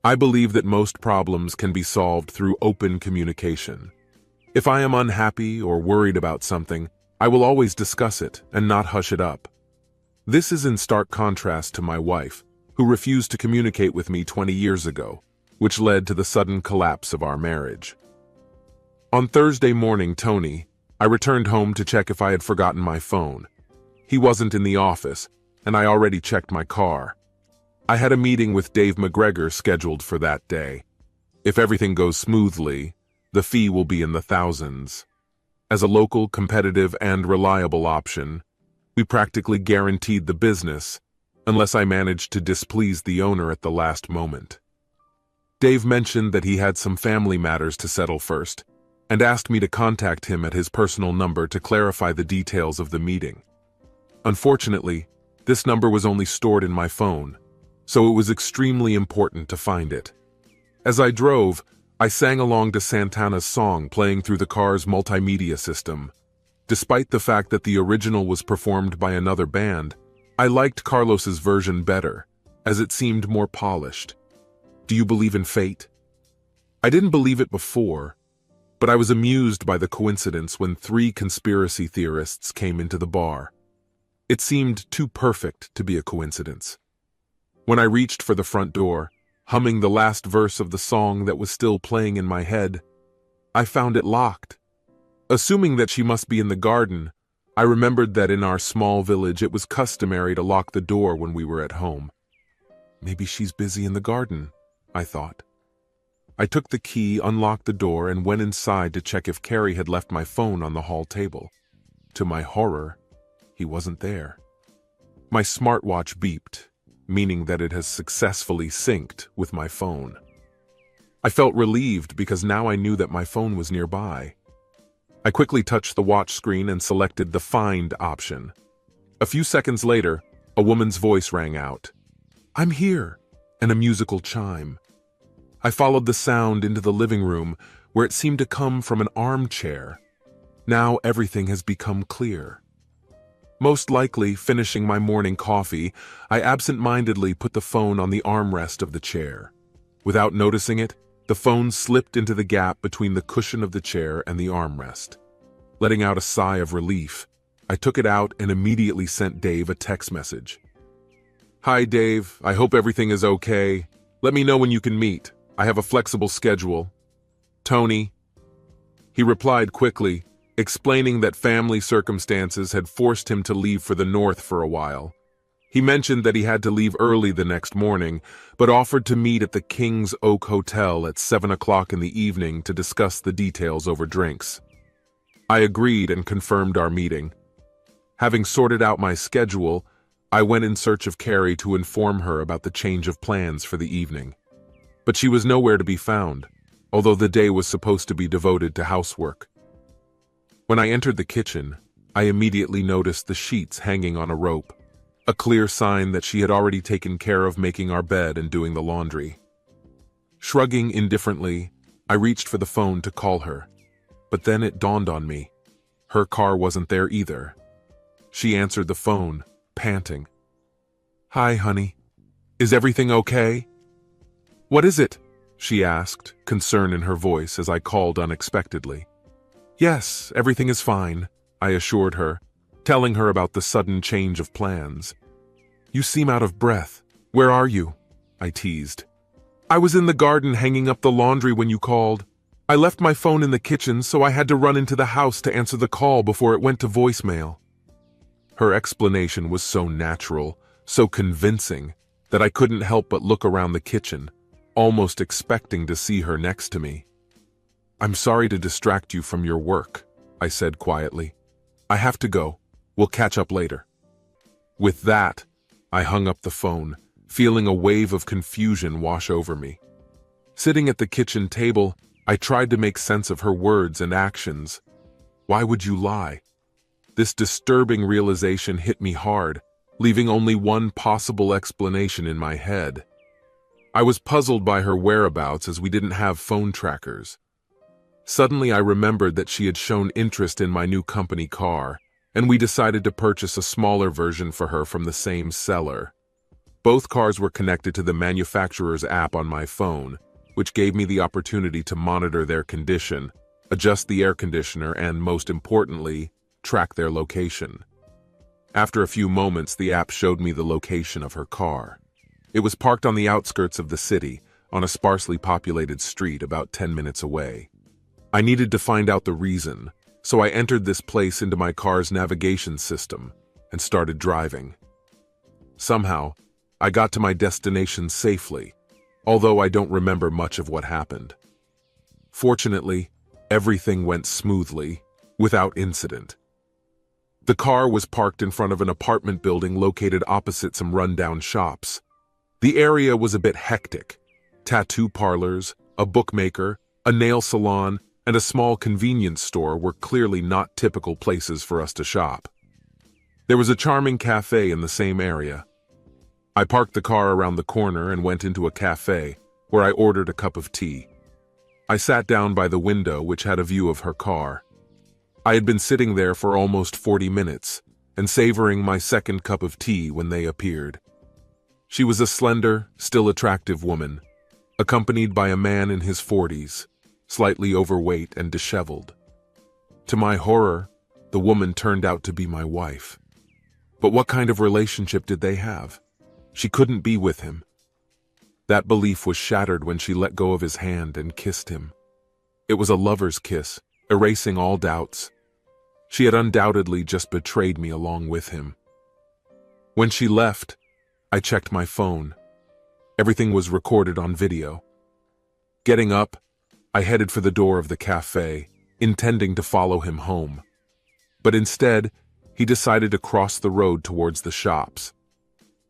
I believe that most problems can be solved through open communication. If I am unhappy or worried about something, I will always discuss it and not hush it up. This is in stark contrast to my wife, who refused to communicate with me 20 years ago, which led to the sudden collapse of our marriage. On Thursday morning, I returned home to check if I had forgotten my phone. He wasn't in the office, and I already checked my car. I had a meeting with Dave McGregor scheduled for that day. If everything goes smoothly, the fee will be in the thousands. As a local, competitive, and reliable option, we practically guaranteed the business, unless I managed to displease the owner at the last moment. Dave mentioned that he had some family matters to settle first, and asked me to contact him at his personal number to clarify the details of the meeting. Unfortunately, this number was only stored in my phone, so it was extremely important to find it. As I drove, I sang along to Santana's song playing through the car's multimedia system. Despite the fact that the original was performed by another band, I liked Carlos's version better, as it seemed more polished. Do you believe in fate? I didn't believe it before, but I was amused by the coincidence when 3 conspiracy theorists came into the bar. It seemed too perfect to be a coincidence. When I reached for the front door, humming the last verse of the song that was still playing in my head, I found it locked. Assuming that she must be in the garden, I remembered that in our small village it was customary to lock the door when we were at home. Maybe she's busy in the garden, I thought. I took the key, unlocked the door, and went inside to check if Carrie had left my phone on the hall table. To my horror, he wasn't there. My smartwatch beeped, meaning that it has successfully synced with my phone. I felt relieved because now I knew that my phone was nearby. I quickly touched the watch screen and selected the Find option. A few seconds later, a woman's voice rang out. "I'm here," and a musical chime. I followed the sound into the living room, where it seemed to come from an armchair. Now everything has become clear. Most likely, finishing my morning coffee, I absent-mindedly put the phone on the armrest of the chair. Without noticing it, the phone slipped into the gap between the cushion of the chair and the armrest. Letting out a sigh of relief, I took it out and immediately sent Dave a text message. "Hi Dave, I hope everything is okay. Let me know when you can meet. I have a flexible schedule. Tony." He replied quickly, explaining that family circumstances had forced him to leave for the north for a while. He mentioned that he had to leave early the next morning, but offered to meet at the King's Oak Hotel at 7 o'clock in the evening to discuss the details over drinks. I agreed and confirmed our meeting. Having sorted out my schedule, I went in search of Carrie to inform her about the change of plans for the evening. But she was nowhere to be found, although the day was supposed to be devoted to housework. When I entered the kitchen, I immediately noticed the sheets hanging on a rope, a clear sign that she had already taken care of making our bed and doing the laundry. Shrugging indifferently, I reached for the phone to call her, but then it dawned on me. Her car wasn't there either. She answered the phone, panting. "Hi, honey. Is everything okay?" "What is it?" she asked, concern in her voice as I called unexpectedly. "Yes, everything is fine," I assured her, telling her about the sudden change of plans. "You seem out of breath. Where are you?" I teased. "I was in the garden hanging up the laundry when you called. I left my phone in the kitchen, so I had to run into the house to answer the call before it went to voicemail." Her explanation was so natural, so convincing, that I couldn't help but look around the kitchen, almost expecting to see her next to me. "I'm sorry to distract you from your work," I said quietly. "I have to go. We'll catch up later." With that, I hung up the phone, feeling a wave of confusion wash over me. Sitting at the kitchen table, I tried to make sense of her words and actions. Why would you lie? This disturbing realization hit me hard, leaving only one possible explanation in my head. I was puzzled by her whereabouts as we didn't have phone trackers. Suddenly I remembered that she had shown interest in my new company car, and we decided to purchase a smaller version for her from the same seller. Both cars were connected to the manufacturer's app on my phone, which gave me the opportunity to monitor their condition, adjust the air conditioner, and, most importantly, track their location. After a few moments, the app showed me the location of her car. It was parked on the outskirts of the city, on a sparsely populated street about 10 minutes away. I needed to find out the reason, so I entered this place into my car's navigation system and started driving. Somehow, I got to my destination safely, although I don't remember much of what happened. Fortunately, everything went smoothly, without incident. The car was parked in front of an apartment building located opposite some rundown shops. The area was a bit hectic. Tattoo parlors, a bookmaker, a nail salon, and a small convenience store were clearly not typical places for us to shop. There was a charming cafe in the same area. I parked the car around the corner and went into a cafe, where I ordered a cup of tea. I sat down by the window, which had a view of her car. I had been sitting there for almost 40 minutes, and savoring my second cup of tea when they appeared. She was a slender, still attractive woman, accompanied by a man in his 40s, slightly overweight and disheveled. To my horror, the woman turned out to be my wife. But what kind of relationship did they have? She couldn't be with him. That belief was shattered when she let go of his hand and kissed him. It was a lover's kiss, erasing all doubts. She had undoubtedly just betrayed me along with him. When she left, I checked my phone. Everything was recorded on video. Getting up, I headed for the door of the cafe, intending to follow him home. But instead, he decided to cross the road towards the shops.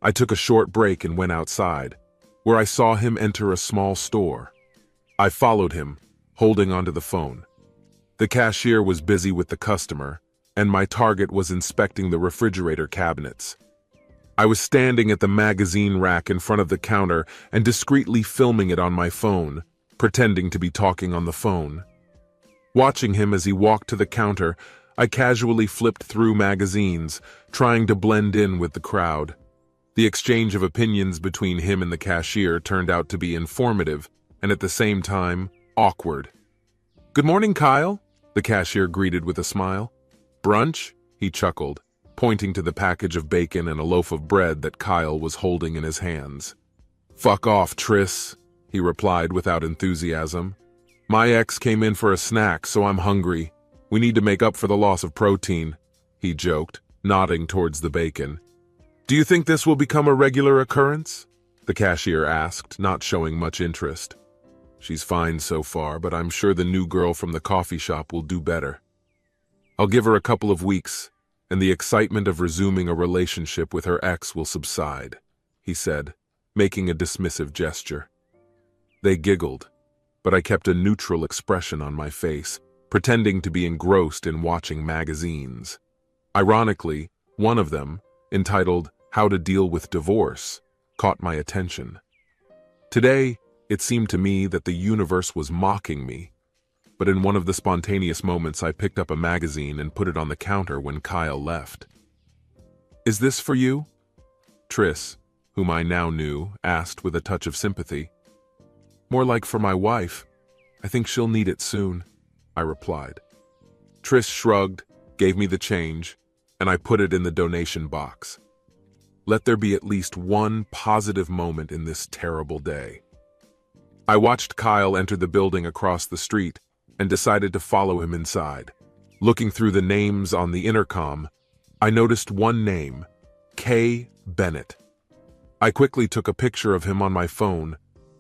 I took a short break and went outside, where I saw him enter a small store. I followed him, holding onto the phone. The cashier was busy with the customer, and my target was inspecting the refrigerator cabinets. I was standing at the magazine rack in front of the counter and discreetly filming it on my phone, pretending to be talking on the phone. Watching him as he walked to the counter, I casually flipped through magazines, trying to blend in with the crowd. The exchange of opinions between him and the cashier turned out to be informative and at the same time, awkward. "Good morning, Kyle," the cashier greeted with a smile. "Brunch?" he chuckled, pointing to the package of bacon and a loaf of bread that Kyle was holding in his hands. "Fuck off, Triss," he replied without enthusiasm. "My ex came in for a snack, so I'm hungry. We need to make up for the loss of protein," he joked, nodding towards the bacon. "Do you think this will become a regular occurrence?" the cashier asked, not showing much interest. "She's fine so far, but I'm sure the new girl from the coffee shop will do better. I'll give her a couple of weeks, and the excitement of resuming a relationship with her ex will subside," he said, making a dismissive gesture. They giggled, but I kept a neutral expression on my face, pretending to be engrossed in watching magazines. Ironically, one of them, entitled "How to Deal with Divorce," caught my attention. Today, it seemed to me that the universe was mocking me, but in one of the spontaneous moments I picked up a magazine and put it on the counter when Kyle left. "Is this for you?" Triss, whom I now knew, asked with a touch of sympathy. "More like for my wife. I think she'll need it soon," I replied. Triss shrugged, gave me the change, and I put it in the donation box. Let there be at least one positive moment in this terrible day. I watched Kyle enter the building across the street and decided to follow him inside. Looking through the names on the intercom, I noticed one name, Kay Bennett. I quickly took a picture of him on my phone,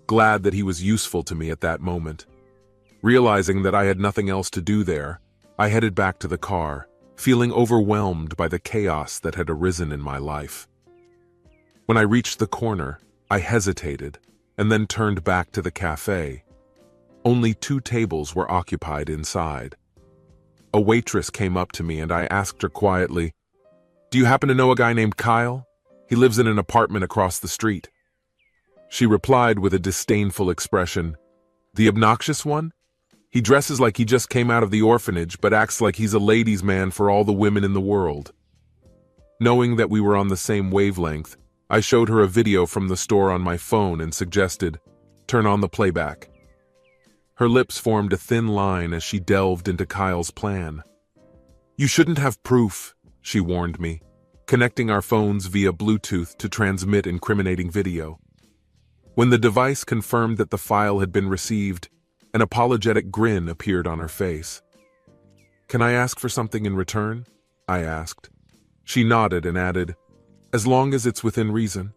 glad that he was useful to me at that moment. Realizing that I had nothing else to do there, I headed back to the car, feeling overwhelmed by the chaos that had arisen in my life. When I reached the corner, I hesitated and then turned back to the cafe. Only 2 tables were occupied inside. A waitress came up to me and I asked her quietly, "Do you happen to know a guy named Kyle? He lives in an apartment across the street." She replied with a disdainful expression, "The obnoxious one? He dresses like he just came out of the orphanage but acts like he's a ladies' man for all the women in the world." Knowing that we were on the same wavelength, I showed her a video from the store on my phone and suggested, "Turn on the playback." Her lips formed a thin line as she delved into Kyle's plan. "You shouldn't have proof," she warned me, connecting our phones via Bluetooth to transmit incriminating video. When the device confirmed that the file had been received, an apologetic grin appeared on her face. "Can I ask for something in return?" I asked. She nodded and added, "As long as it's within reason."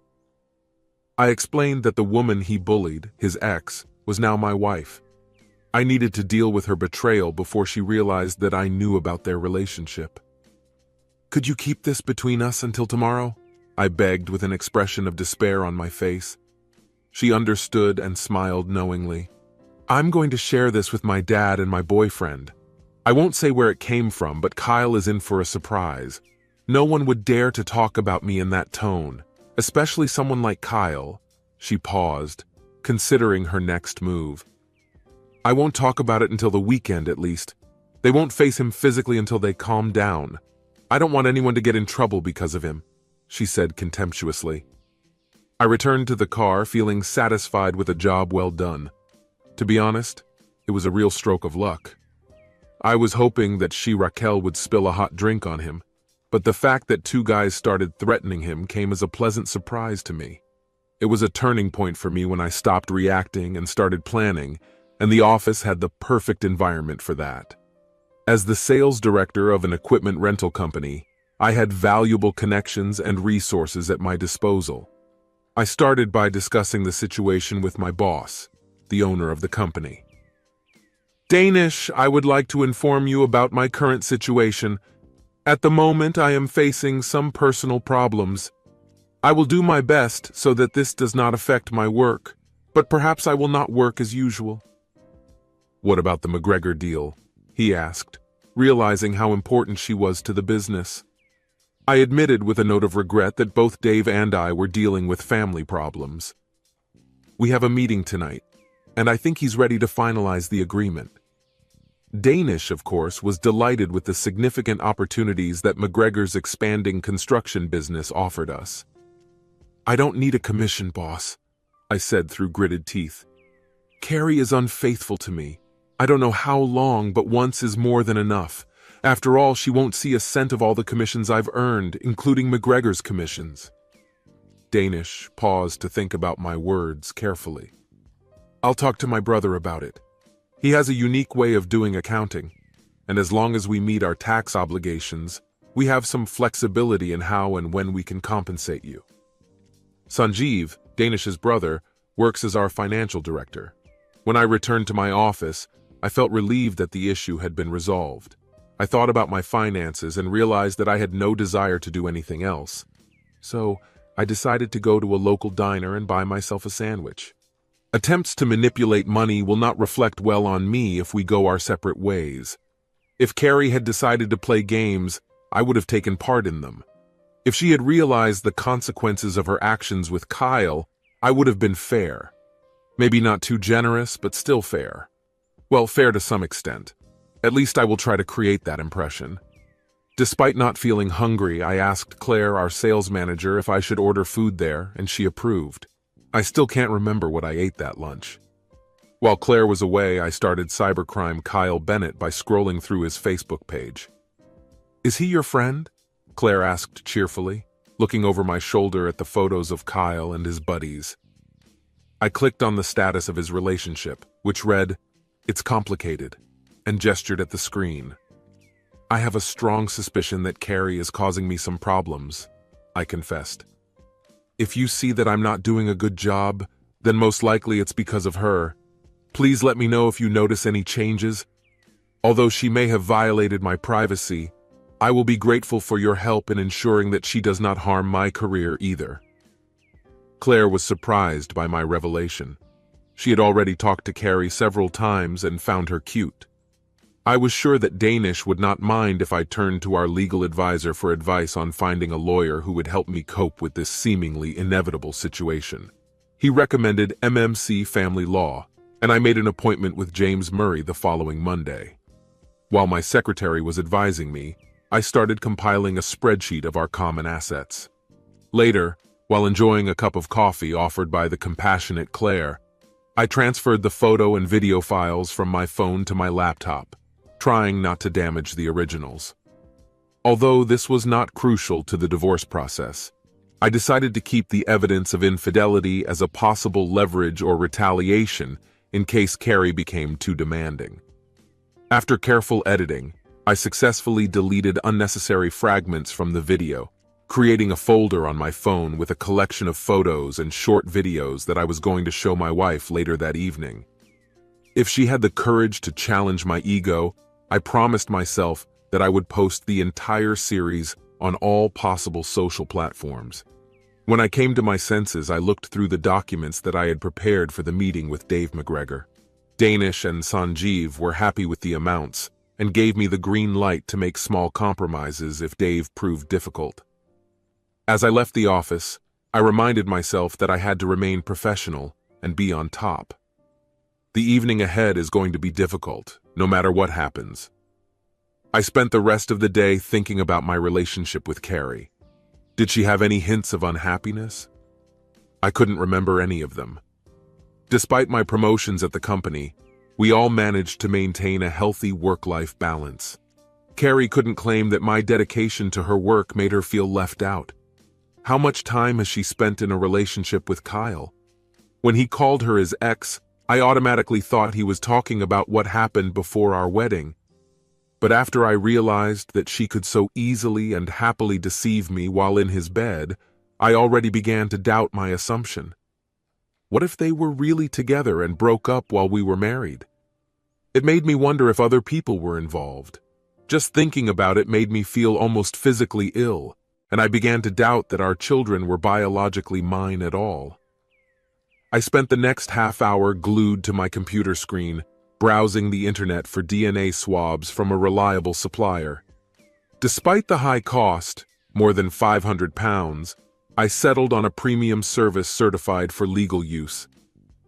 I explained that the woman he bullied, his ex, was now my wife. I needed to deal with her betrayal before she realized that I knew about their relationship. "Could you keep this between us until tomorrow?" I begged with an expression of despair on my face. She understood and smiled knowingly. "I'm going to share this with my dad and my boyfriend. I won't say where it came from, but Kyle is in for a surprise. No one would dare to talk about me in that tone, especially someone like Kyle." She paused, considering her next move. "I won't talk about it until the weekend at least. They won't face him physically until they calm down. I don't want anyone to get in trouble because of him," she said contemptuously. I returned to the car feeling satisfied with a job well done. To be honest, it was a real stroke of luck. I was hoping that Raquel would spill a hot drink on him, but the fact that two guys started threatening him came as a pleasant surprise to me. It was a turning point for me when I stopped reacting and started planning, and the office had the perfect environment for that. As the sales director of an equipment rental company, I had valuable connections and resources at my disposal. I started by discussing the situation with my boss, the owner of the company. "Danish, I would like to inform you about my current situation. At the moment, I am facing some personal problems. I will do my best so that this does not affect my work, but perhaps I will not work as usual." "What about the McGregor deal?" he asked, realizing how important she was to the business. I admitted with a note of regret that both Dave and I were dealing with family problems. "We have a meeting tonight, and I think he's ready to finalize the agreement." Danish, of course, was delighted with the significant opportunities that McGregor's expanding construction business offered us. "I don't need a commission, boss," I said through gritted teeth. "Carrie is unfaithful to me. I don't know how long, but once is more than enough. After all, she won't see a cent of all the commissions I've earned, including McGregor's commissions." Danish paused to think about my words carefully. "I'll talk to my brother about it. He has a unique way of doing accounting, and as long as we meet our tax obligations, we have some flexibility in how and when we can compensate you." Sanjeev, Danish's brother, works as our financial director. When I returned to my office, I felt relieved that the issue had been resolved. I thought about my finances and realized that I had no desire to do anything else. So, I decided to go to a local diner and buy myself a sandwich. Attempts to manipulate money will not reflect well on me if we go our separate ways. If Carrie had decided to play games, I would have taken part in them. If she had realized the consequences of her actions with Kyle, I would have been fair. Maybe not too generous, but still fair. Well, fair to some extent. At least I will try to create that impression. Despite not feeling hungry, I asked Claire, our sales manager, if I should order food there, and she approved. I still can't remember what I ate that lunch. While Claire was away, I started cybercrime Kyle Bennett by scrolling through his Facebook page. "Is he your friend?" Claire asked cheerfully, looking over my shoulder at the photos of Kyle and his buddies. I clicked on the status of his relationship, which read, "It's complicated," and gestured at the screen. "I have a strong suspicion that Carrie is causing me some problems," I confessed. "If you see that I'm not doing a good job, then most likely it's because of her. Please let me know if you notice any changes. Although she may have violated my privacy, I will be grateful for your help in ensuring that she does not harm my career either." Claire was surprised by my revelation. She had already talked to Carrie several times and found her cute. I was sure that Danish would not mind if I turned to our legal advisor for advice on finding a lawyer who would help me cope with this seemingly inevitable situation. He recommended MMC Family Law, and I made an appointment with James Murray the following Monday. While my secretary was advising me, I started compiling a spreadsheet of our common assets. Later, While enjoying a cup of coffee offered by the compassionate Claire, I transferred the photo and video files from my phone to my laptop, trying not to damage the originals. Although this was not crucial to the divorce process, I decided to keep the evidence of infidelity as a possible leverage or retaliation in case Carrie became too demanding. After careful editing, I successfully deleted unnecessary fragments from the video, creating a folder on my phone with a collection of photos and short videos that I was going to show my wife later that evening. If she had the courage to challenge my ego, I promised myself that I would post the entire series on all possible social platforms. When I came to my senses, I looked through the documents that I had prepared for the meeting with Dave McGregor. Danish and Sanjeev were happy with the amounts and gave me the green light to make small compromises if Dave proved difficult. As I left the office, I reminded myself that I had to remain professional and be on top. The evening ahead is going to be difficult, no matter what happens. I spent the rest of the day thinking about my relationship with Carrie. Did she have any hints of unhappiness? I couldn't remember any of them. Despite my promotions at the company, we all managed to maintain a healthy work-life balance. Carrie couldn't claim that my dedication to her work made her feel left out. How much time has she spent in a relationship with Kyle? When he called her his ex, I automatically thought he was talking about what happened before our wedding. But after I realized that she could so easily and happily deceive me while in his bed, I already began to doubt my assumption. What if they were really together and broke up while we were married? It made me wonder if other people were involved. Just thinking about it made me feel almost physically ill, and I began to doubt that our children were biologically mine at all. I spent the next half hour glued to my computer screen, browsing the internet for DNA swabs from a reliable supplier. Despite the high cost, more than £500, I settled on a premium service certified for legal use.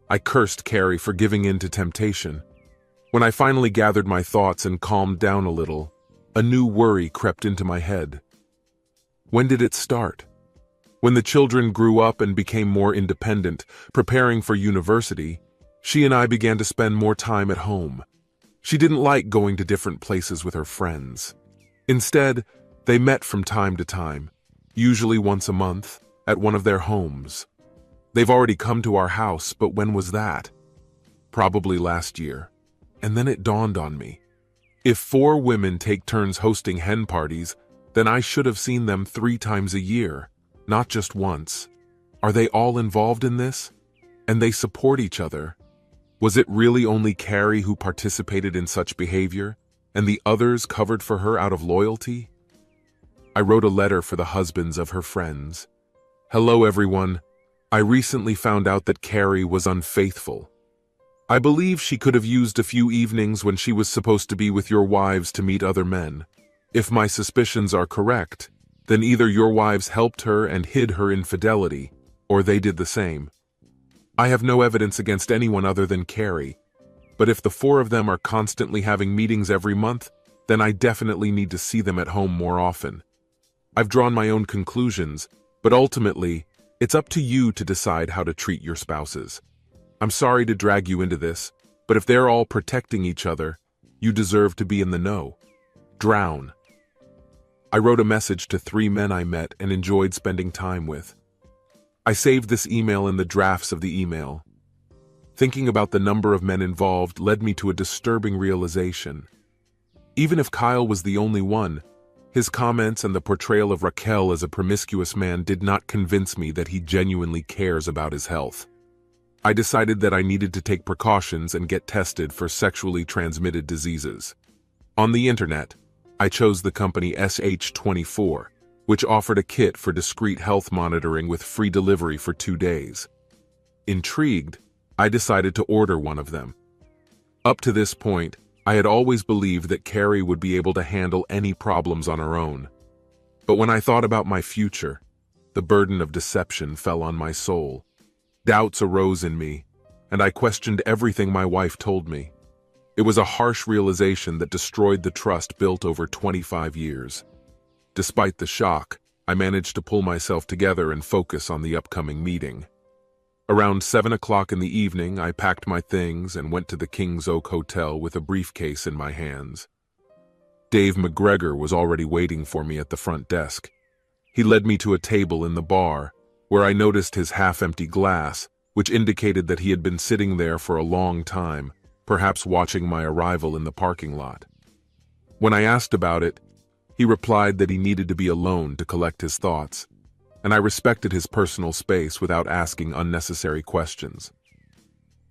I cursed Carrie for giving in to temptation. When I finally gathered my thoughts and calmed down a little, a new worry crept into my head. When did it start? When the children grew up and became more independent, preparing for university, she and I began to spend more time at home. She didn't like going to different places with her friends. Instead, they met from time to time, usually once a month, at one of their homes. They've already come to our house, but when was that? Probably last year. And then it dawned on me. If 4 women take turns hosting hen parties, then I should have seen them 3 times a year, not just once. Are they all involved in this? And they support each other? Was it really only Carrie who participated in such behavior, and the others covered for her out of loyalty? I wrote a letter for the husbands of her friends. Hello, everyone. I recently found out that Carrie was unfaithful. I believe she could have used a few evenings when she was supposed to be with your wives to meet other men. If my suspicions are correct, then either your wives helped her and hid her infidelity, or they did the same. I have no evidence against anyone other than Carrie, but if the 4 of them are constantly having meetings every month, then I definitely need to see them at home more often. I've drawn my own conclusions, but ultimately, it's up to you to decide how to treat your spouses. I'm sorry to drag you into this, but if they're all protecting each other, you deserve to be in the know. Drown. I wrote a message to 3 men I met and enjoyed spending time with. I saved this email in the drafts of the email. Thinking about the number of men involved led me to a disturbing realization. Even if Kyle was the only one, his comments and the portrayal of Raquel as a promiscuous man did not convince me that he genuinely cares about his health. I decided that I needed to take precautions and get tested for sexually transmitted diseases. On the internet, I chose the company SH24, which offered a kit for discreet health monitoring with free delivery for 2 days. Intrigued, I decided to order one of them. Up to this point, I had always believed that Carrie would be able to handle any problems on her own. But when I thought about my future, the burden of deception fell on my soul. Doubts arose in me, and I questioned everything my wife told me. It was a harsh realization that destroyed the trust built over 25 years. Despite the shock, I managed to pull myself together and focus on the upcoming meeting. Around 7 o'clock in the evening, I packed my things and went to the Kings Oak Hotel with a briefcase in my hands. Dave McGregor was already waiting for me at the front desk. He led me to a table in the bar, where I noticed his half-empty glass, which indicated that he had been sitting there for a long time, perhaps watching my arrival in the parking lot. When I asked about it, he replied that he needed to be alone to collect his thoughts, and I respected his personal space without asking unnecessary questions.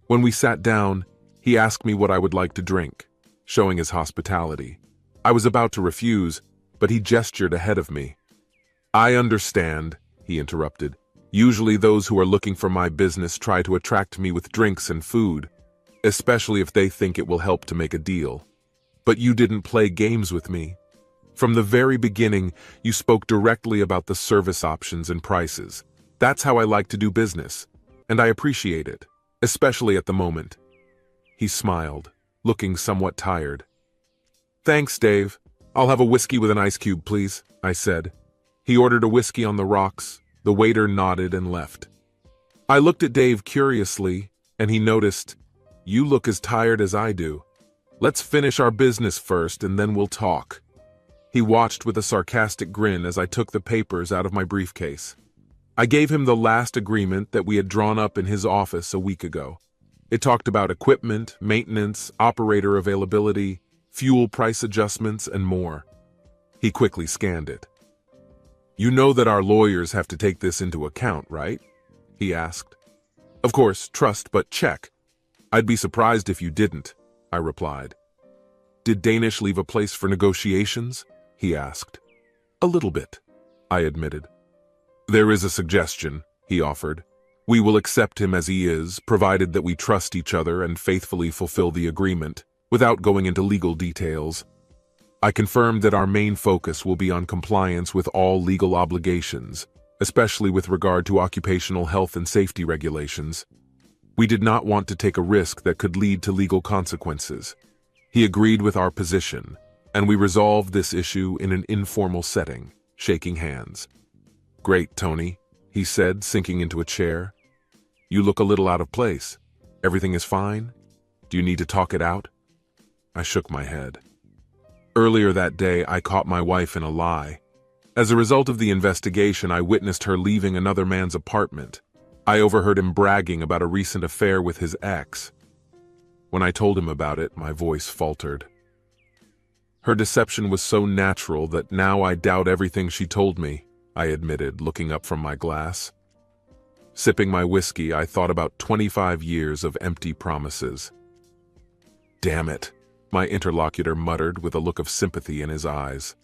When we sat down, he asked me what I would like to drink, showing his hospitality. I was about to refuse, but he gestured ahead of me. "I understand," he interrupted. "Usually those who are looking for my business try to attract me with drinks and food, especially if they think it will help to make a deal. But you didn't play games with me. From the very beginning, you spoke directly about the service options and prices. That's how I like to do business, and I appreciate it, especially at the moment." He smiled, looking somewhat tired. "Thanks, Dave. I'll have a whiskey with an ice cube, please," I said. He ordered a whiskey on the rocks. The waiter nodded and left. I looked at Dave curiously, and he noticed, "You look as tired as I do. Let's finish our business first, and then we'll talk." He watched with a sarcastic grin as I took the papers out of my briefcase. I gave him the last agreement that we had drawn up in his office a week ago. It talked about equipment, maintenance, operator availability, fuel price adjustments, and more. He quickly scanned it. "You know that our lawyers have to take this into account, right?" he asked. "Of course, trust, but check. I'd be surprised if you didn't," I replied. "Did Danish leave a place for negotiations?" he asked. "A little bit," I admitted. "There is a suggestion," he offered. "We will accept him as he is, provided that we trust each other and faithfully fulfill the agreement, without going into legal details. I confirmed that our main focus will be on compliance with all legal obligations, especially with regard to occupational health and safety regulations. We did not want to take a risk that could lead to legal consequences." He agreed with our position, and we resolved this issue in an informal setting, shaking hands. "Great, Tony," he said, sinking into a chair. "You look a little out of place. Everything is fine? Do you need to talk it out?" I shook my head. Earlier that day, I caught my wife in a lie. As a result of the investigation, I witnessed her leaving another man's apartment. I overheard him bragging about a recent affair with his ex. When I told him about it, my voice faltered. Her deception was so natural that now I doubt everything she told me, I admitted, looking up from my glass. Sipping my whiskey, I thought about 25 years of empty promises. "Damn it," my interlocutor muttered with a look of sympathy in his eyes.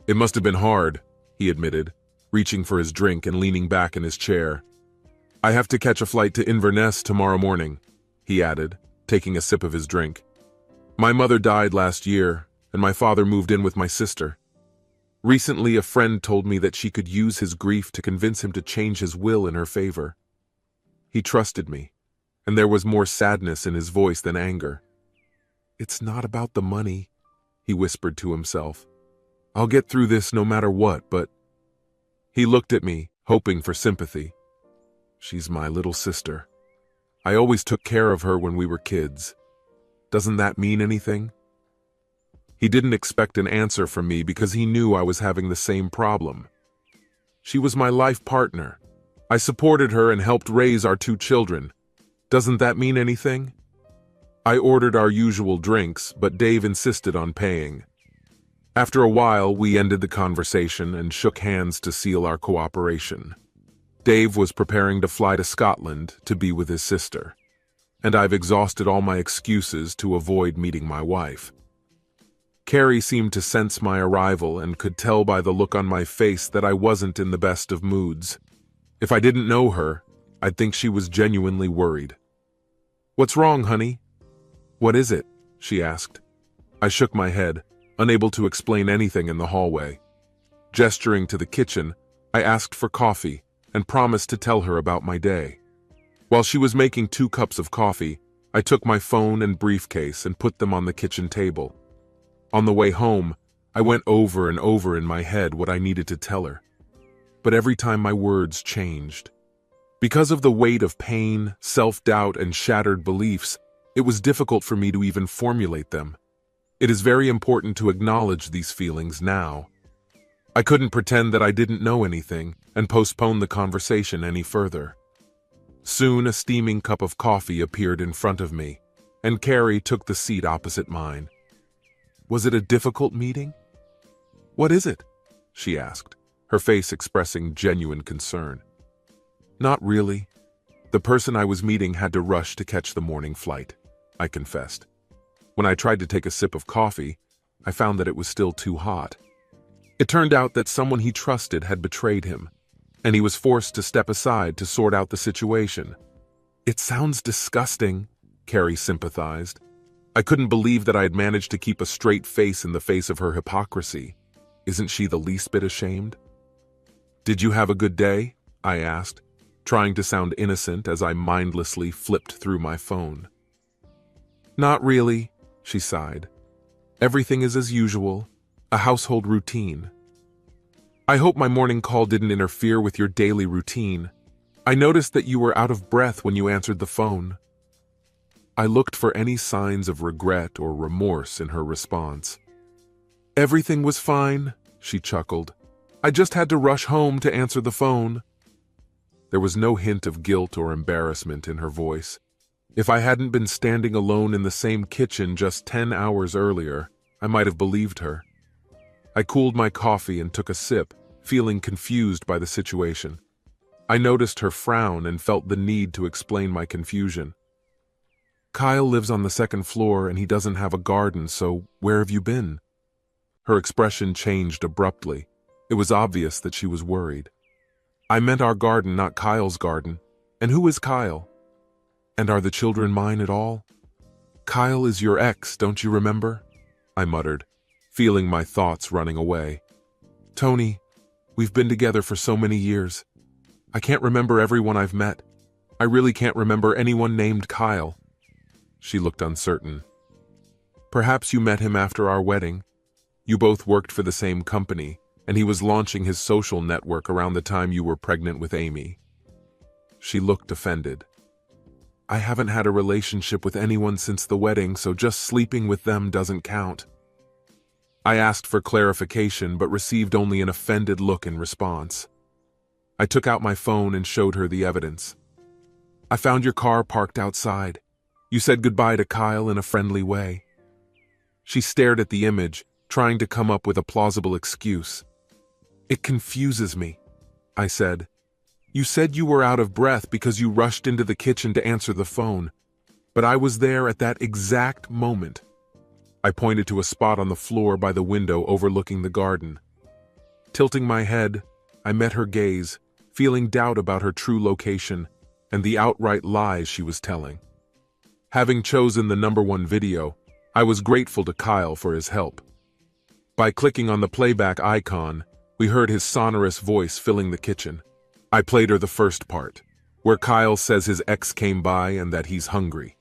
"It must have been hard," he admitted, reaching for his drink and leaning back in his chair. "I have to catch a flight to Inverness tomorrow morning," he added, taking a sip of his drink. "My mother died last year, and my father moved in with my sister. Recently, a friend told me that she could use his grief to convince him to change his will in her favor. He trusted me, and there was more sadness in his voice than anger. 'It's not about the money,' he whispered to himself. 'I'll get through this no matter what, but—' He looked at me, hoping for sympathy. 'She's my little sister. I always took care of her when we were kids. Doesn't that mean anything?' He didn't expect an answer from me because he knew I was having the same problem. 'She was my life partner. I supported her and helped raise our 2 children. Doesn't that mean anything?' I ordered our usual drinks, but Dave insisted on paying. After a while, we ended the conversation and shook hands to seal our cooperation. Dave was preparing to fly to Scotland to be with his sister, and I've exhausted all my excuses to avoid meeting my wife. Carrie seemed to sense my arrival and could tell by the look on my face that I wasn't in the best of moods. If I didn't know her, I'd think she was genuinely worried. "What's wrong, honey?" "What is it?" she asked. I shook my head, unable to explain anything in the hallway. Gesturing to the kitchen, I asked for coffee and promised to tell her about my day. While she was making 2 cups of coffee, I took my phone and briefcase and put them on the kitchen table. On the way home, I went over and over in my head what I needed to tell her. but every time my words changed. Because of the weight of pain, self-doubt, and shattered beliefs, it was difficult for me to even formulate them. It is very important to acknowledge these feelings now. I couldn't pretend that I didn't know anything and postpone the conversation any further. Soon a steaming cup of coffee appeared in front of me, and Carrie took the seat opposite mine. Was it a difficult meeting? "What is it?" she asked, her face expressing genuine concern. "Not really. The person I was meeting had to rush to catch the morning flight," I confessed. When I tried to take a sip of coffee, I found that it was still too hot. It turned out that someone he trusted had betrayed him, and he was forced to step aside to sort out the situation. "It sounds disgusting," Carrie sympathized. I couldn't believe that I had managed to keep a straight face in the face of her hypocrisy. Isn't she the least bit ashamed? "Did you have a good day?" I asked, trying to sound innocent as I mindlessly flipped through my phone. "Not really," she sighed. "Everything is as usual, a household routine." "I hope my morning call didn't interfere with your daily routine. I noticed that you were out of breath when you answered the phone." I looked for any signs of regret or remorse in her response. "Everything was fine," she chuckled. "I just had to rush home to answer the phone." There was no hint of guilt or embarrassment in her voice. If I hadn't been standing alone in the same kitchen just 10 hours earlier, I might have believed her. I cooled my coffee and took a sip, feeling confused by the situation. I noticed her frown and felt the need to explain my confusion. "Kyle lives on the second floor and he doesn't have a garden, so where have you been?" Her expression changed abruptly. It was obvious that she was worried. "I meant our garden, not Kyle's garden. And who is Kyle? And are the children mine at all?" "Kyle is your ex, don't you remember?" I muttered, feeling my thoughts running away. "Tony, we've been together for so many years. I can't remember everyone I've met. I really can't remember anyone named Kyle." She looked uncertain. "Perhaps you met him after our wedding. You both worked for the same company, and he was launching his social network around the time you were pregnant with Amy." She looked offended. "I haven't had a relationship with anyone since the wedding, so just sleeping with them doesn't count." I asked for clarification but received only an offended look in response. I took out my phone and showed her the evidence. "I found your car parked outside. You said goodbye to Kyle in a friendly way." She stared at the image, trying to come up with a plausible excuse. "It confuses me," I said. "You said you were out of breath because you rushed into the kitchen to answer the phone, but I was there at that exact moment." I pointed to a spot on the floor by the window overlooking the garden. Tilting my head, I met her gaze, feeling doubt about her true location and the outright lies she was telling. Having chosen the #1 video, I was grateful to Kyle for his help. By clicking on the playback icon, we heard his sonorous voice filling the kitchen. I played her the first part, where Kyle says his ex came by and that he's hungry.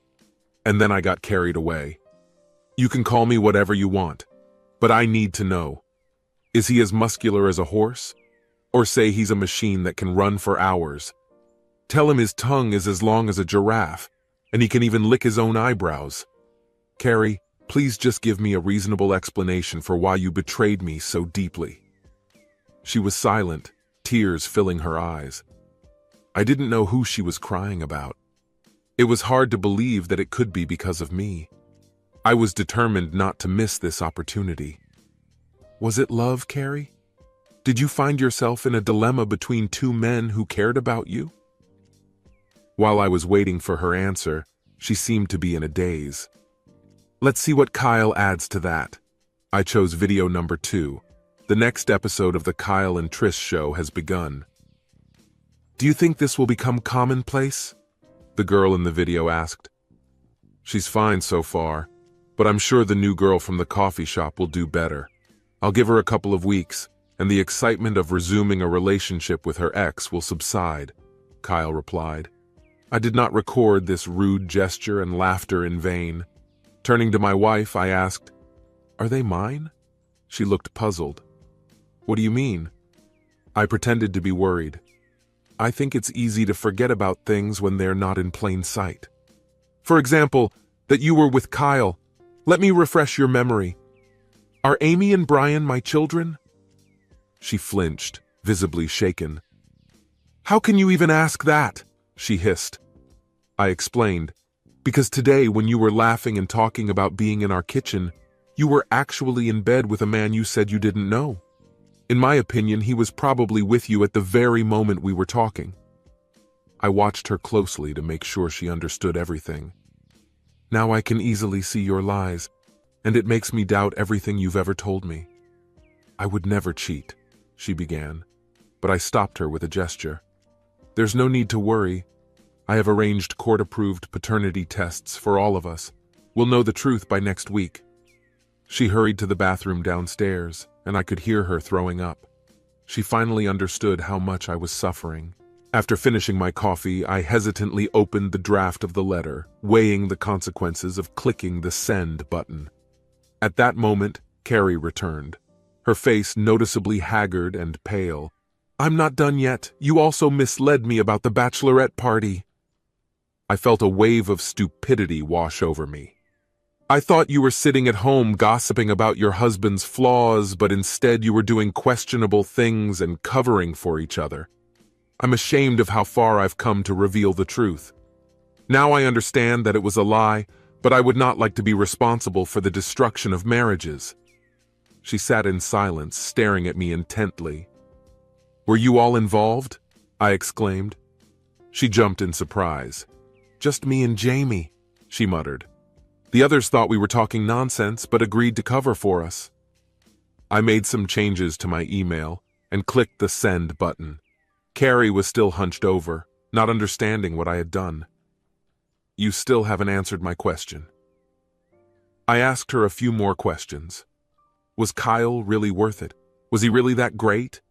And then I got carried away. "You can call me whatever you want, but I need to know. Is he as muscular as a horse? Or say he's a machine that can run for hours? Tell him his tongue is as long as a giraffe, and he can even lick his own eyebrows. Carrie, please just give me a reasonable explanation for why you betrayed me so deeply." She was silent, tears filling her eyes. I didn't know who she was crying about. It was hard to believe that it could be because of me. I was determined not to miss this opportunity. "Was it love, Carrie? Did you find yourself in a dilemma between two men who cared about you?" While I was waiting for her answer, she seemed to be in a daze. Let's see what Kyle adds to that. I chose video #2. The next episode of the Kyle and Trish show has begun. "Do you think this will become commonplace?" the girl in the video asked. "She's fine so far, but I'm sure the new girl from the coffee shop will do better. I'll give her a couple of weeks, and the excitement of resuming a relationship with her ex will subside," Kyle replied. I did not record this rude gesture and laughter in vain. Turning to my wife, I asked, "Are they mine?" She looked puzzled. "What do you mean?" I pretended to be worried. I think it's easy to forget about things when they're not in plain sight. For example, that you were with Kyle. Let me refresh your memory. Are Amy and Brian my children? She flinched, visibly shaken. How can you even ask that? She hissed. I explained. Because today, when you were laughing and talking about being in our kitchen, you were actually in bed with a man you said you didn't know. In my opinion, he was probably with you at the very moment we were talking. I watched her closely to make sure she understood everything. Now I can easily see your lies, and it makes me doubt everything you've ever told me. I would never cheat, she began, but I stopped her with a gesture. There's no need to worry. I have arranged court-approved paternity tests for all of us. We'll know the truth by next week. She hurried to the bathroom downstairs, and I could hear her throwing up. She finally understood how much I was suffering. After finishing my coffee, I hesitantly opened the draft of the letter, weighing the consequences of clicking the send button. At that moment, Carrie returned, her face noticeably haggard and pale. I'm not done yet. You also misled me about the bachelorette party. I felt a wave of stupidity wash over me. I thought you were sitting at home gossiping about your husband's flaws, but instead you were doing questionable things and covering for each other. I'm ashamed of how far I've come to reveal the truth. Now I understand that it was a lie, but I would not like to be responsible for the destruction of marriages. She sat in silence, staring at me intently. Were you all involved? I exclaimed. She jumped in surprise. Just me and Jamie, she muttered. The others thought we were talking nonsense, but agreed to cover for us. I made some changes to my email and clicked the send button. Carrie was still hunched over, not understanding what I had done. You still haven't answered my question. I asked her a few more questions. Was Kyle really worth it? Was he really that great?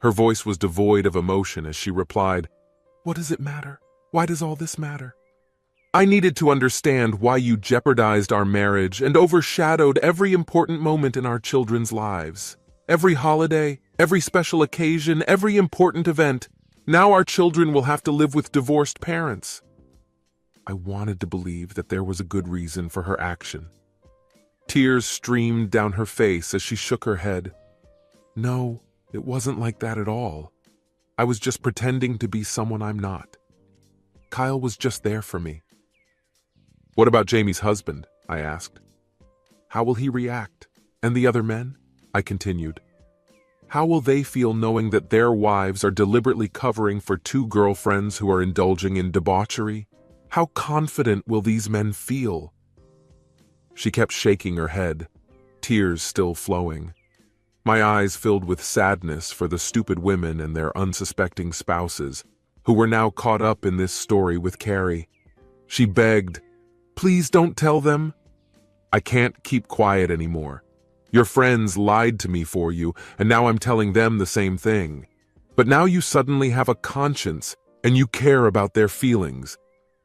Her voice was devoid of emotion as she replied, What does it matter? Why does all this matter? I needed to understand why you jeopardized our marriage and overshadowed every important moment in our children's lives. Every holiday, every special occasion, every important event. Now our children will have to live with divorced parents. I wanted to believe that there was a good reason for her action. Tears streamed down her face as she shook her head. No, it wasn't like that at all. I was just pretending to be someone I'm not. Kyle was just there for me. What about Jamie's husband? I asked. How will he react? And the other men? I continued. How will they feel knowing that their wives are deliberately covering for two girlfriends who are indulging in debauchery? How confident will these men feel? She kept shaking her head, tears still flowing. My eyes filled with sadness for the stupid women and their unsuspecting spouses, who were now caught up in this story with Carrie. She begged, Please don't tell them. I can't keep quiet anymore. Your friends lied to me for you, and now I'm telling them the same thing. But now you suddenly have a conscience, and you care about their feelings.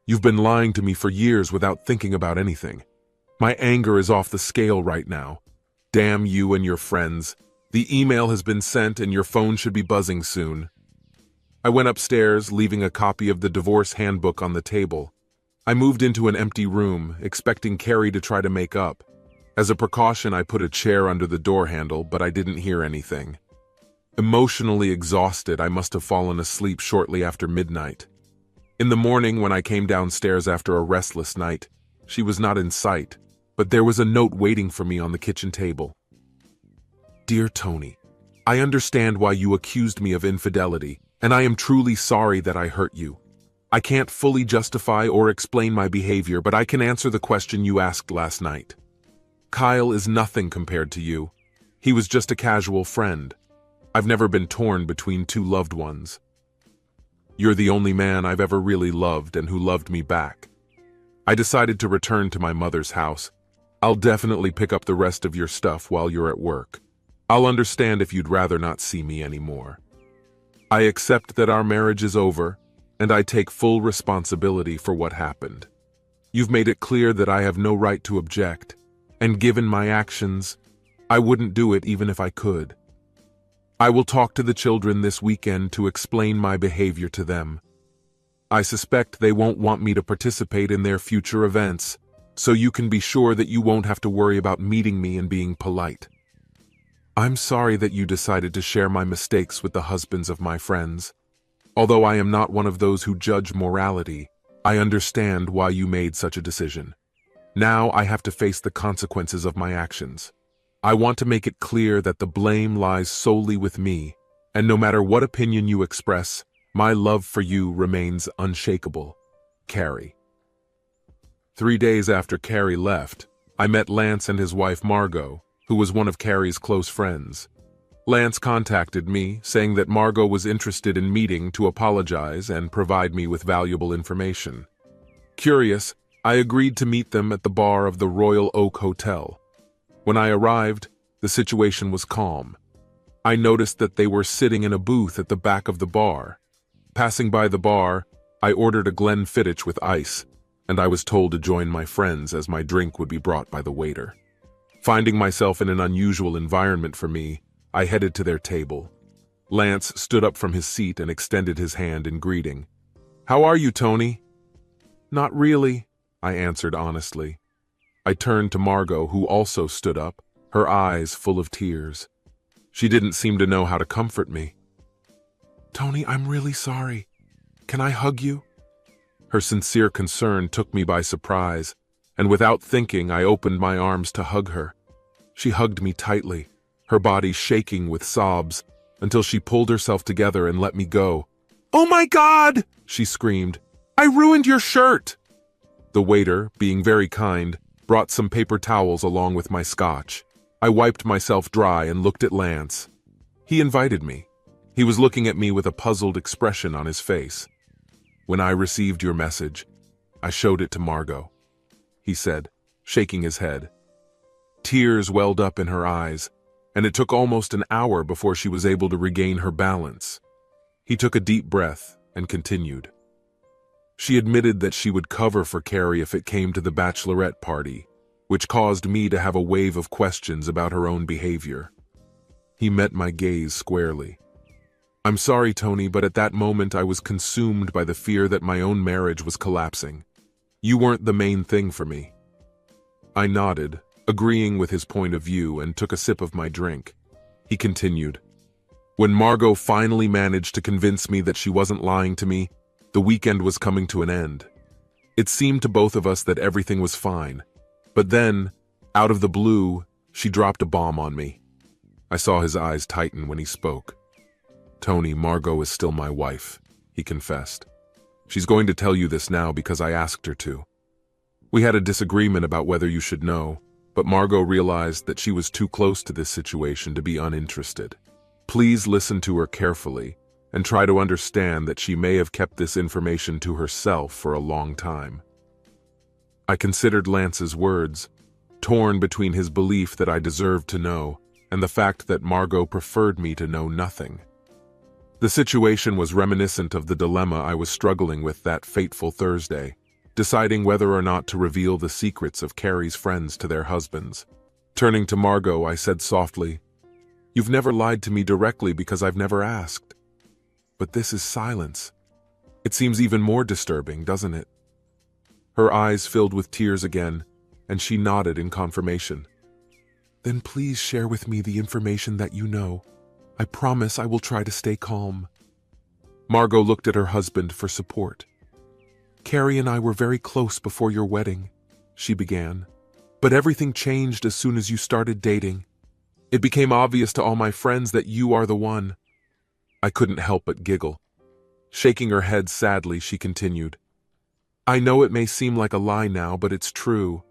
You've been lying to me for years without thinking about anything. My anger is off the scale right now. Damn you and your friends. The email has been sent and your phone should be buzzing soon. I went upstairs, leaving a copy of the divorce handbook on the table. I moved into an empty room, expecting Carrie to try to make up. As a precaution, I put a chair under the door handle, but I didn't hear anything. Emotionally exhausted, I must have fallen asleep shortly after midnight. In the morning, when I came downstairs after a restless night, she was not in sight, but there was a note waiting for me on the kitchen table. Dear Tony, I understand why you accused me of infidelity, and I am truly sorry that I hurt you. I can't fully justify or explain my behavior, but I can answer the question you asked last night. Kyle is nothing compared to you. He was just a casual friend. I've never been torn between two loved ones. You're the only man I've ever really loved and who loved me back. I decided to return to my mother's house. I'll definitely pick up the rest of your stuff while you're at work. I'll understand if you'd rather not see me anymore. I accept that our marriage is over, and I take full responsibility for what happened. You've made it clear that I have no right to object, and given my actions, I wouldn't do it even if I could. I will talk to the children this weekend to explain my behavior to them. I suspect they won't want me to participate in their future events, so you can be sure that you won't have to worry about meeting me and being polite. I'm sorry that you decided to share my mistakes with the husbands of my friends. Although I am not one of those who judge morality, I understand why you made such a decision. Now I have to face the consequences of my actions. I want to make it clear that the blame lies solely with me, and no matter what opinion you express, my love for you remains unshakable. Carrie. 3 days after Carrie left, I met Lance and his wife Margot, who was one of Carrie's close friends. Lance contacted me, saying that Margot was interested in meeting to apologize and provide me with valuable information. Curious, I agreed to meet them at the bar of the Royal Oak Hotel. When I arrived, the situation was calm. I noticed that they were sitting in a booth at the back of the bar. Passing by the bar, I ordered a Glenfiddich with ice, and I was told to join my friends as my drink would be brought by the waiter. Finding myself in an unusual environment for me, I headed to their table. Lance stood up from his seat and extended his hand in greeting. "How are you, Tony?" "Not really," I answered honestly. I turned to Margot, who also stood up, her eyes full of tears. She didn't seem to know how to comfort me. "Tony, I'm really sorry. Can I hug you?" Her sincere concern took me by surprise, and without thinking, I opened my arms to hug her. She hugged me tightly, her body shaking with sobs, until she pulled herself together and let me go. "Oh my God!" she screamed. "I ruined your shirt!" The waiter, being very kind, brought some paper towels along with my scotch. I wiped myself dry and looked at Lance. He invited me. He was looking at me with a puzzled expression on his face. "When I received your message, I showed it to Margot," he said, shaking his head. Tears welled up in her eyes, and it took almost an hour before she was able to regain her balance. He took a deep breath and continued. She admitted that she would cover for Carrie if it came to the bachelorette party, which caused me to have a wave of questions about her own behavior. He met my gaze squarely. "I'm sorry, Tony, but at that moment I was consumed by the fear that my own marriage was collapsing. You weren't the main thing for me." I nodded, agreeing with his point of view, and took a sip of my drink. He continued. "When Margot finally managed to convince me that she wasn't lying to me, the weekend was coming to an end. It seemed to both of us that everything was fine. But then, out of the blue, she dropped a bomb on me." I saw his eyes tighten when he spoke. "Tony, Margot is still my wife," he confessed. "She's going to tell you this now because I asked her to. We had a disagreement about whether you should know, but Margot realized that she was too close to this situation to be uninterested. Please listen to her carefully and try to understand that she may have kept this information to herself for a long time." I considered Lance's words, torn between his belief that I deserved to know and the fact that Margot preferred me to know nothing. The situation was reminiscent of the dilemma I was struggling with that fateful Thursday, deciding whether or not to reveal the secrets of Carrie's friends to their husbands. Turning to Margot, I said softly, "You've never lied to me directly because I've never asked. But this is silence. It seems even more disturbing, doesn't it?" Her eyes filled with tears again, and she nodded in confirmation. "Then please share with me the information that you know. I promise I will try to stay calm." Margot looked at her husband for support. "Carrie and I were very close before your wedding," she began. "But everything changed as soon as you started dating. It became obvious to all my friends that you are the one." I couldn't help but giggle. Shaking her head sadly, she continued. "I know it may seem like a lie now, but it's true.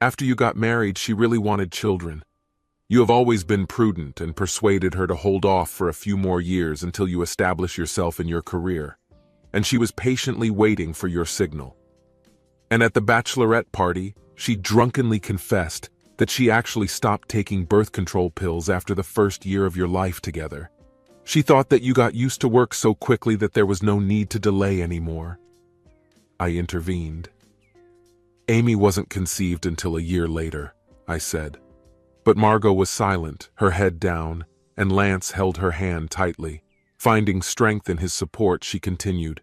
After you got married, she really wanted children. You have always been prudent and persuaded her to hold off for a few more years until you establish yourself in your career, and she was patiently waiting for your signal. And at the bachelorette party, she drunkenly confessed that she actually stopped taking birth control pills after the first year of your life together. She thought that you got used to work so quickly that there was no need to delay anymore." I intervened. "Amy wasn't conceived until a year later," I said. But Margot was silent, her head down, and Lance held her hand tightly. Finding strength in his support, she continued,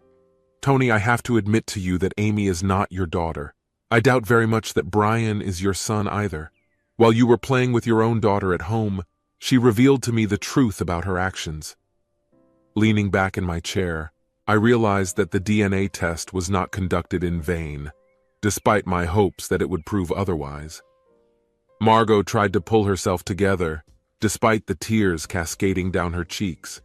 "Tony, I have to admit to you that Amy is not your daughter. I doubt very much that Brian is your son either. While you were playing with your own daughter at home, she revealed to me the truth about her actions." Leaning back in my chair, I realized that the DNA test was not conducted in vain, despite my hopes that it would prove otherwise. Margot tried to pull herself together, despite the tears cascading down her cheeks.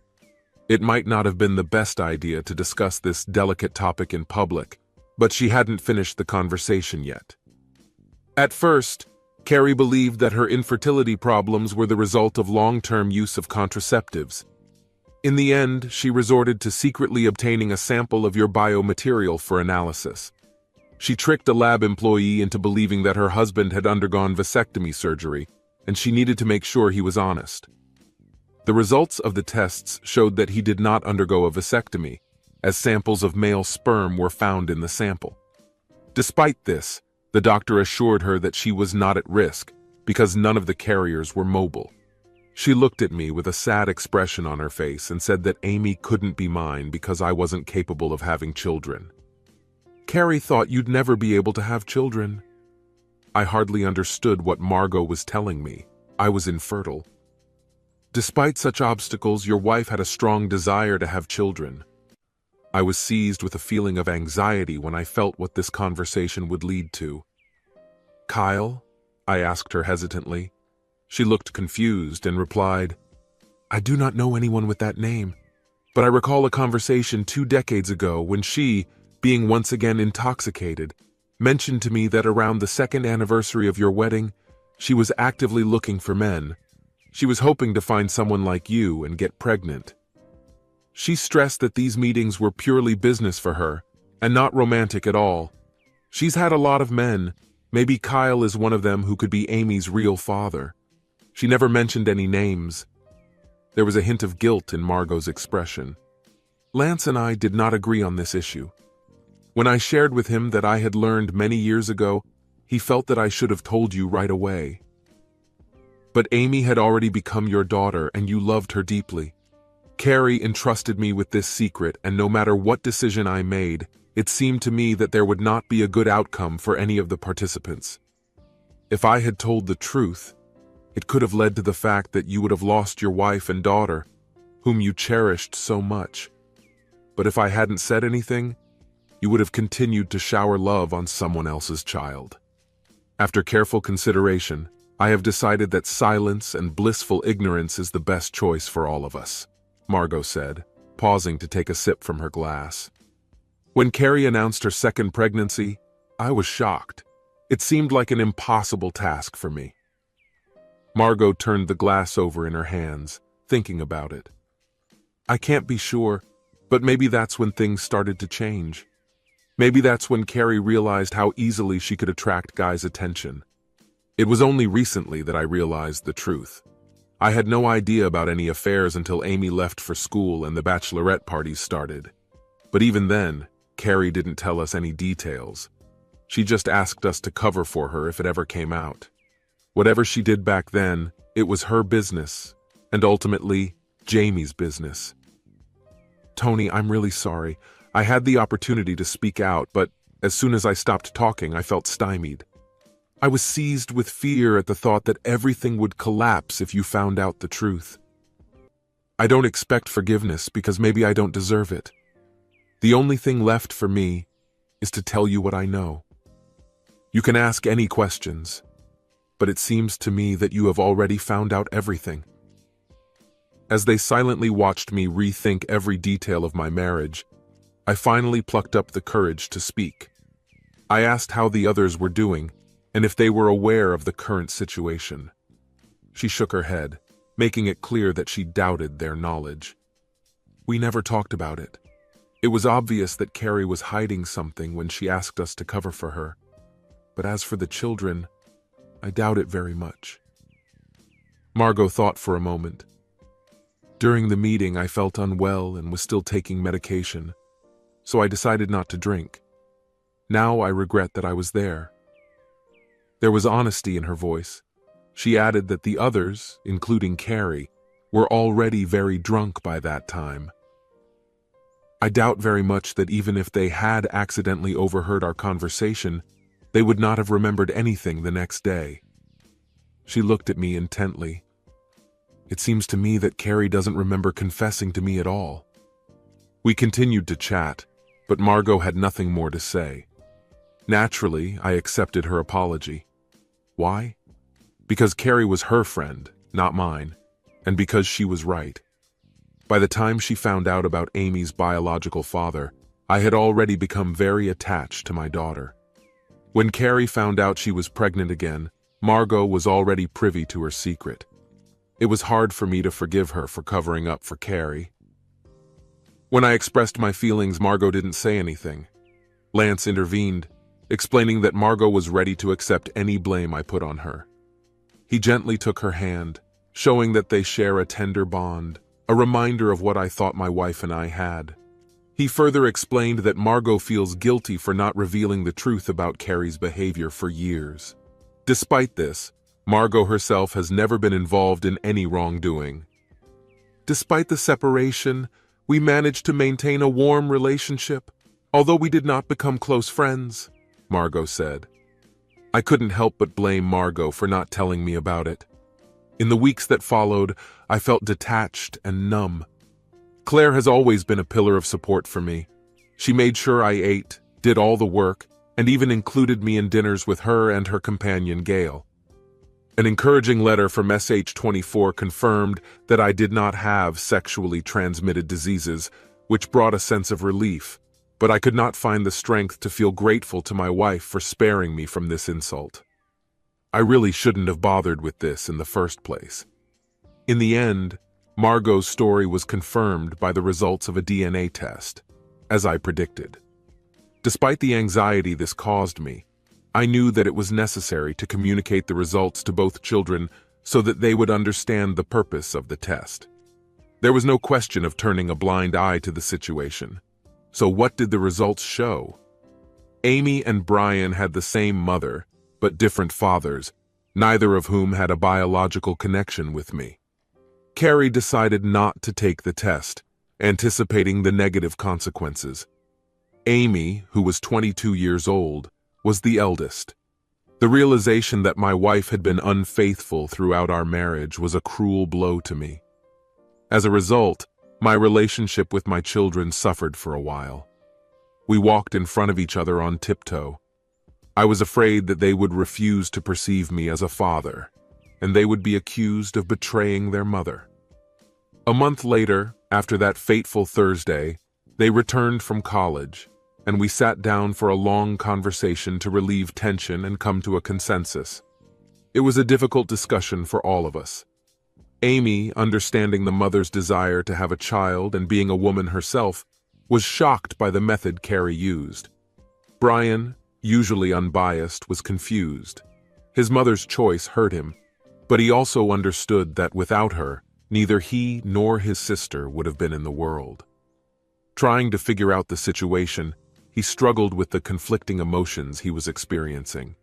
It might not have been the best idea to discuss this delicate topic in public, but she hadn't finished the conversation yet. At first, Carrie believed that her infertility problems were the result of long-term use of contraceptives. In the end, she resorted to secretly obtaining a sample of your biomaterial for analysis. She tricked a lab employee into believing that her husband had undergone vasectomy surgery, and she needed to make sure he was honest. The results of the tests showed that he did not undergo a vasectomy, as samples of male sperm were found in the sample. Despite this, the doctor assured her that she was not at risk because none of the carriers were mobile. She looked at me with a sad expression on her face and said that Amy couldn't be mine because I wasn't capable of having children. "Carrie thought you'd never be able to have children." I hardly understood what Margot was telling me. I was infertile. "Despite such obstacles, your wife had a strong desire to have children." I was seized with a feeling of anxiety when I felt what this conversation would lead to. "Kyle?" I asked her hesitantly. She looked confused and replied, "I do not know anyone with that name, but I recall a conversation 2 decades ago when she, being once again intoxicated, mentioned to me that around the 2nd anniversary of your wedding, she was actively looking for men. She was hoping to find someone like you and get pregnant. She stressed that these meetings were purely business for her and not romantic at all. She's had a lot of men. Maybe Kyle is one of them who could be Amy's real father. She never mentioned any names." There was a hint of guilt in Margot's expression. Lance and I did not agree on this issue. When I shared with him that I had learned many years ago, he felt that I should have told you right away. "But Amy had already become your daughter and you loved her deeply. Carrie entrusted me with this secret, and no matter what decision I made, it seemed to me that there would not be a good outcome for any of the participants. If I had told the truth, it could have led to the fact that you would have lost your wife and daughter, whom you cherished so much. But if I hadn't said anything, you would have continued to shower love on someone else's child. After careful consideration, I have decided that silence and blissful ignorance is the best choice for all of us," Margot said, pausing to take a sip from her glass. When Carrie announced her 2nd pregnancy, I was shocked. It seemed like an impossible task for me. Margot turned the glass over in her hands, thinking about it. "I can't be sure, but maybe that's when things started to change. Maybe that's when Carrie realized how easily she could attract guys' attention. It was only recently that I realized the truth. I had no idea about any affairs until Amy left for school and the bachelorette parties started. But even then, Carrie didn't tell us any details. She just asked us to cover for her if it ever came out. Whatever she did back then, it was her business, and ultimately, Jamie's business. Tony, I'm really sorry. I had the opportunity to speak out, but as soon as I stopped talking, I felt stymied. I was seized with fear at the thought that everything would collapse if you found out the truth. I don't expect forgiveness because maybe I don't deserve it. The only thing left for me is to tell you what I know. You can ask any questions, but it seems to me that you have already found out everything." As they silently watched me rethink every detail of my marriage, I finally plucked up the courage to speak. I asked how the others were doing and if they were aware of the current situation. She shook her head, making it clear that she doubted their knowledge. "We never talked about it. It was obvious that Carrie was hiding something when she asked us to cover for her. But as for the children, I doubt it very much." Margot thought for a moment. "During the meeting, I felt unwell and was still taking medication, so I decided not to drink. Now I regret that I was there." There was honesty in her voice. She added that the others, including Carrie, were already very drunk by that time. I doubt very much that even if they had accidentally overheard our conversation, they would not have remembered anything the next day. She looked at me intently. It seems to me that Carrie doesn't remember confessing to me at all. We continued to chat, but Margot had nothing more to say. Naturally, I accepted her apology. Why? Because Carrie was her friend, not mine, and because she was right. By the time she found out about Amy's biological father, I had already become very attached to my daughter. When Carrie found out she was pregnant again, Margot was already privy to her secret. It was hard for me to forgive her for covering up for Carrie. When I expressed my feelings, Margot didn't say anything. Lance intervened, explaining that Margot was ready to accept any blame I put on her. He gently took her hand, showing that they share a tender bond, a reminder of what I thought my wife and I had. He further explained that Margot feels guilty for not revealing the truth about Carrie's behavior for years. Despite this, Margot herself has never been involved in any wrongdoing. Despite the separation, we managed to maintain a warm relationship, although we did not become close friends, Margot said. I couldn't help but blame Margot for not telling me about it. In the weeks that followed, I felt detached and numb. Claire has always been a pillar of support for me. She made sure I ate, did all the work, and even included me in dinners with her and her companion Gail. An encouraging letter from SH24 confirmed that I did not have sexually transmitted diseases, which brought a sense of relief, but I could not find the strength to feel grateful to my wife for sparing me from this insult. I really shouldn't have bothered with this in the first place. In the end, Margot's story was confirmed by the results of a DNA test, as I predicted. Despite the anxiety this caused me, I knew that it was necessary to communicate the results to both children so that they would understand the purpose of the test. There was no question of turning a blind eye to the situation. So what did the results show? Amy and Brian had the same mother, but different fathers, neither of whom had a biological connection with me. Carrie decided not to take the test, anticipating the negative consequences. Amy, who was 22 years old, was the eldest. The realization that my wife had been unfaithful throughout our marriage was a cruel blow to me. As a result, my relationship with my children suffered for a while. We walked in front of each other on tiptoe. I was afraid that they would refuse to perceive me as a father, and they would be accused of betraying their mother. A month later, after that fateful Thursday, they returned from college, and we sat down for a long conversation to relieve tension and come to a consensus. It was a difficult discussion for all of us. Amy, understanding the mother's desire to have a child and being a woman herself, was shocked by the method Carrie used. Brian, usually unbiased, was confused. His mother's choice hurt him, but he also understood that without her, neither he nor his sister would have been in the world. Trying to figure out the situation, he struggled with the conflicting emotions he was experiencing.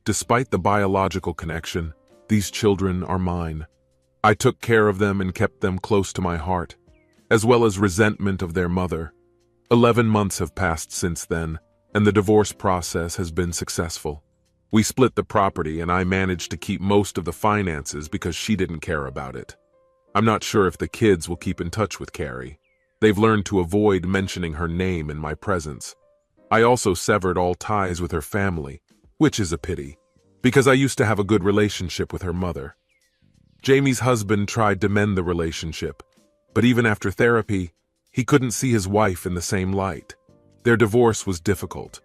Despite the biological connection, these children are mine. I took care of them and kept them close to my heart, as well as resentment of their mother. 11 months have passed since then, and the divorce process has been successful. We split the property and I managed to keep most of the finances because she didn't care about it. I'm not sure if the kids will keep in touch with Carrie. They've learned to avoid mentioning her name in my presence. I also severed all ties with her family, which is a pity, because I used to have a good relationship with her mother. Jamie's husband tried to mend the relationship, but even after therapy, he couldn't see his wife in the same light. Their divorce was difficult,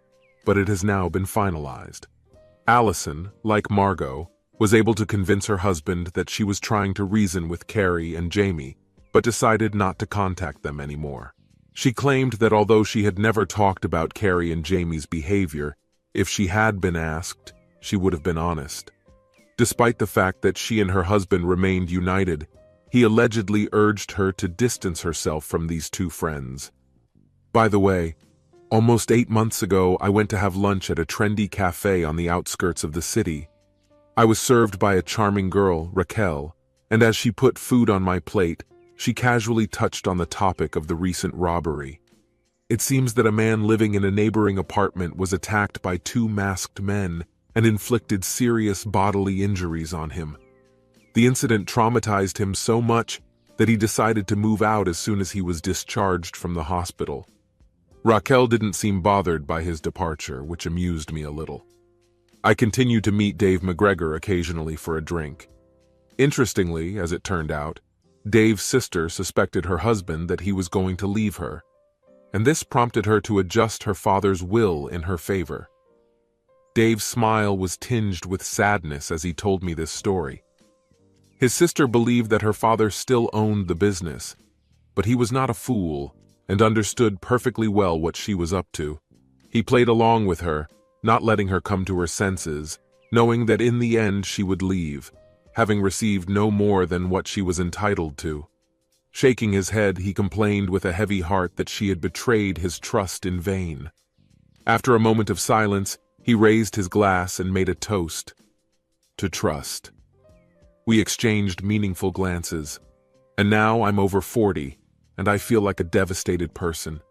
but it has now been finalized. Allison, like Margot, was able to convince her husband that she was trying to reason with Carrie and Jamie, but decided not to contact them anymore. She claimed that although she had never talked about Carrie and Jamie's behavior, if she had been asked, she would have been honest. Despite the fact that she and her husband remained united, he allegedly urged her to distance herself from these two friends. By the way, almost 8 months ago, I went to have lunch at a trendy cafe on the outskirts of the city. I was served by a charming girl, Raquel, and as she put food on my plate, she casually touched on the topic of the recent robbery. It seems that a man living in a neighboring apartment was attacked by two masked men and inflicted serious bodily injuries on him. The incident traumatized him so much that he decided to move out as soon as he was discharged from the hospital. Raquel didn't seem bothered by his departure, which amused me a little. I continued to meet Dave McGregor occasionally for a drink. Interestingly, as it turned out, Dave's sister suspected her husband that he was going to leave her, and this prompted her to adjust her father's will in her favor. Dave's smile was tinged with sadness as he told me this story. His sister believed that her father still owned the business, but he was not a fool and understood perfectly well what she was up to. He played along with her, not letting her come to her senses, knowing that in the end she would leave, having received no more than what she was entitled to. Shaking his head, he complained with a heavy heart that she had betrayed his trust in vain. After a moment of silence, he raised his glass and made a toast to trust. We exchanged meaningful glances. And now I'm over 40, and I feel like a devastated person.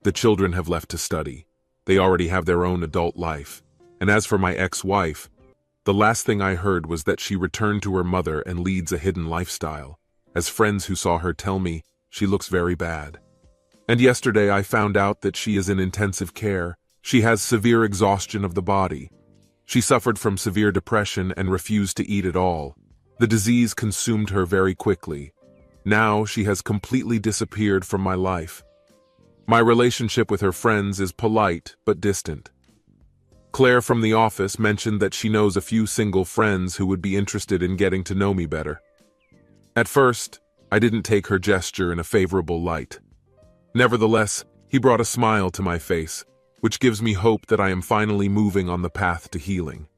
The children have left to study. They already have their own adult life. And as for my ex-wife, the last thing I heard was that she returned to her mother and leads a hidden lifestyle. As friends who saw her tell me, she looks very bad. And yesterday I found out that she is in intensive care. She has severe exhaustion of the body. She suffered from severe depression and refused to eat at all. The disease consumed her very quickly. Now she has completely disappeared from my life. My relationship with her friends is polite but distant. Claire from the office mentioned that she knows a few single friends who would be interested in getting to know me better. At first, I didn't take her gesture in a favorable light. Nevertheless, he brought a smile to my face, which gives me hope that I am finally moving on the path to healing.